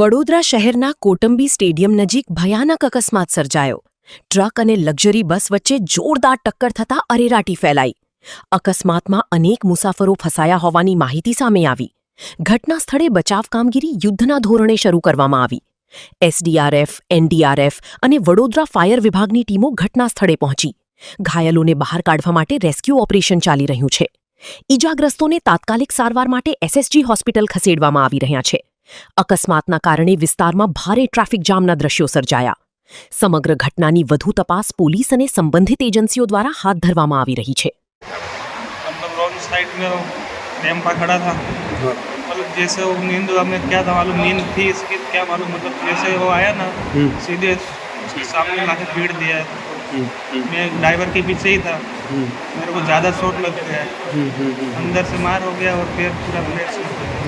વડોદરા શહેરના કોટંબી સ્ટેડિયમ નજીક ભયાનક અકસ્માત સર્જાયો. ટ્રક અને લક્ઝરી બસ વચ્ચે જોરદાર ટક્કર થતાં અરેરાટી ફેલાઈ. અકસ્માતમાં અનેક મુસાફરો ફસાયા હોવાની માહિતી સામે આવી. ઘટના સ્થળે બચાવ કામગીરી યુદ્ધના ધોરણે શરૂ કરવામાં આવી. એસડીઆરએફ, એનડીઆરએફ અને વડોદરા ફાયર વિભાગની ટીમો ઘટના સ્થળે પહોંચી. ઘાયલોને બહાર કાઢવા માટે રેસ્ક્યુ ઓપરેશન ચાલી રહ્યું છે. ઈજાગ્રસ્તોને તાત્કાલિક સારવાર માટે એસએસજી હોસ્પિટલ ખસેડવામાં આવી રહ્યા છે. અકસ્માતના કારણે વિસ્તારમાં ભારે ટ્રાફિક જામના દ્રશ્યો સર્જાયા. સમગ્ર ઘટનાની વધુ તપાસ પોલીસ અને સંબંધિત એજન્સીઓ દ્વારા હાથ ધરવામાં આવી રહી છે. मतलब रोड साइड में टेम्पा खड़ा था, मतलब जैसे वो नींद हमें क्या था मालूम, नींद थी इसकी क्या मालूम, मतलब जैसे वो आया ना सीधे उसके सामने लाके भीड़ दिया है. मैं ड्राइवर के पीछे ही था, मेरे को ज़्यादा चोट लग गया है, अंदर से मार हो गया और पैर पूरा प्लेट से.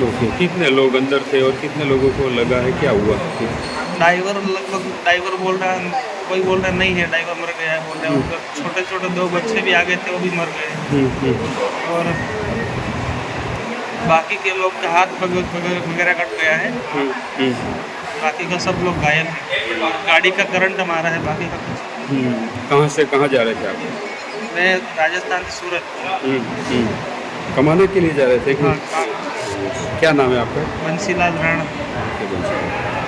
ओके, कितने लोग अंदर थे और कितने लोगों को लगा है, क्या हुआ? ड्राइवर बोल रहा है, कोई बोल रहा नहीं है ड्राइवर मर गया है, बोल रहे हैं. छोटे छोटे 2 बच्चे भी आ गए थे, वो भी मर गए. और बाकी के लोग का हाथ वगैरह कट गया है, बाकी का सब लोग घायल है. गाड़ी का करंट मारा है, बाकी का कुछ. कहाँ से कहाँ जा रहे थे आप? मैं राजस्थान से सूरत. कमाने के लिए जा रहे थे कि? हाँ, क्या नाम है आपका? बंसीलाल राणा. ओके, बंसीलाल.